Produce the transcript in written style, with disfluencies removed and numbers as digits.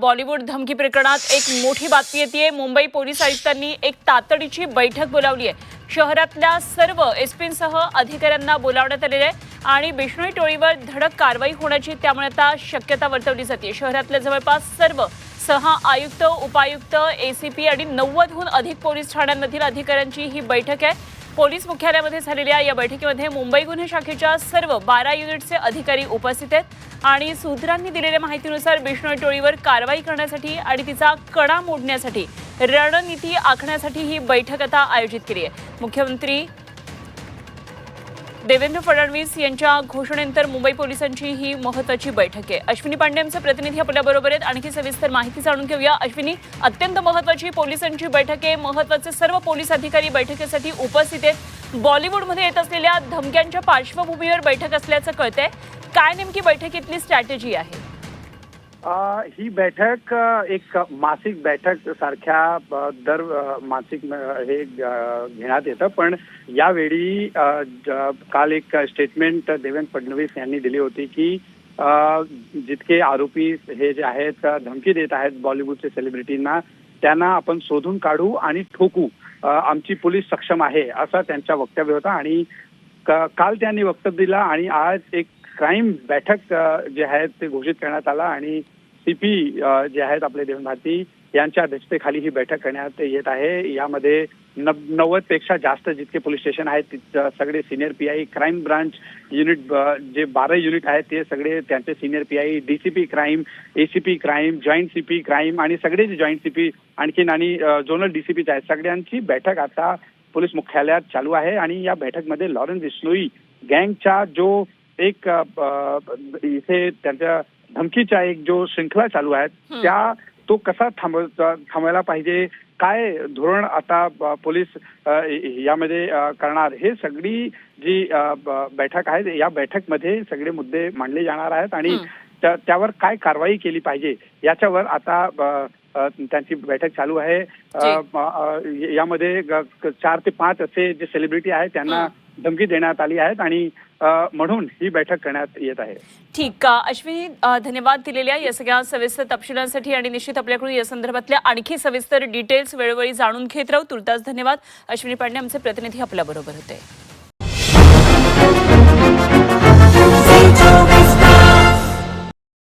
बॉलिवूड धमकी प्रकरणात एक मोठी बातमी येते। मुंबई पोलीस आयुक्तांनी एक तातडीची बैठक बोलावली आहे। शहरातल्या सर्व एसपींसह अधिकाऱ्यांना बोलावण्यात आलेले आहे आणि बिश्नोई टोळीवर धडक कारवाई होण्याची त्यामुळे आता शक्यता वर्तवली जाते। शहरातल्या जवळपास सर्व 6 आयुक्त, उपायुक्त, एसीपी आणि 90हून अधिक पोलीस ठाण्यांमधील अधिकाऱ्यांची ही बैठक आहे। पोलीस मुख्यालयामध्ये झालेल्या या बैठकीमध्ये मुंबई गुन्हे शाखेच्या सर्व 12 युनिटचे अधिकारी उपस्थित आहेत आणि सूत्रांनी दिलेल्या माहितीनुसार बिश्नोई टोळीवर कारवाई करण्यासाठी आणि तिचा कणा मोडण्यासाठी रणनीती आखण्यासाठी ही बैठक आता आयोजित केली आहे। मुख्यमंत्री देवेंद्र फडणवीस यांच्या घोषणेनंतर मुंबई पोलिसांची ही महत्त्वाची बैठक आहे। अश्विनी पांडे आमचे प्रतिनिधी आपल्याबरोबर आहेत। आणखी सविस्तर माहिती जाणून घेऊया। अश्विनी, अत्यंत महत्त्वाची पोलिसांची बैठक आहे। महत्त्वाचे सर्व पोलीस अधिकारी बैठकीसाठी उपस्थित आहेत। बॉलिवूडमध्ये येत असलेल्या धमक्यांच्या पार्श्वभूमीवर बैठक असल्याचं कळतंय। काय नेमकी बैठकीतली स्ट्रॅटेजी आहे? ही बैठक एक मासिक बैठक सारख्या दर मासिक हे घेण्यात येतं, पण यावेळी काल एक स्टेटमेंट देवेंद्र फडणवीस यांनी दिली होती की जितके आरोपी हे जे आहेत धमकी देत आहेत बॉलिवूडचे सेलिब्रिटींना, त्यांना आपण शोधून काढू आणि ठोकू, आमची पोलीस सक्षम आहे असं त्यांच्या वक्तव्य होतं। आणि काल त्यांनी वक्तव्य दिलं आणि आज एक क्राईम बैठक जे आहेत ते घोषित करण्यात आला आणि सीपी जे आहेत आपले देवेंद्र भारती यांच्या अध्यक्षतेखाली ही बैठक करण्यात येत आहे। यामध्ये 90 पेक्षा जास्त जितके पोलीस स्टेशन आहेत सगळे senior PI, crime branch unit जे 12 युनिट आहेत ते सगळे त्यांचे senior PI, DCP crime, ACP crime, joint CP crime आणि सगळे जे जॉईंट सीपी आणखीन आणि झोनल डीसीपीच आहेत, सगळ्यांची बैठक आता पोलीस मुख्यालयात चालू आहे। आणि या बैठकमध्ये लॉरेन्स बिश्नोई गँगचा जो एक इथे त्यांच्या धमकीचा एक जो श्रृंखला चालू आहे त्या तो कसा थांबवायला पाहिजे, काय धोरण आता पोलीस यामध्ये करणार, हे सगळी जी बैठक आहे या बैठकमध्ये सगळे मुद्दे मांडले जाणार आहेत आणि त्यावर काय कारवाई केली पाहिजे याच्यावर आता त्यांची बैठक चालू आहे। यामध्ये 4 ते 5 असे जे सेलिब्रिटी आहेत त्यांना धमकी देण्यात आली आहेत आणि म्हणून ही बैठक करण्यात येत आहे। ठीक, अश्विनी, धन्यवाद दिलेल्या या सगळ्या सविस्तर तपशिलांसाठी आणि निश्चित आपल्याकडून या संदर्भातल्या आणखी सविस्तर डिटेल्स वेळोवेळी जाणून घेत राहू। तुर्तास धन्यवाद। अश्विनी पांडे आमचे प्रतिनिधी आपल्याबरोबर होते।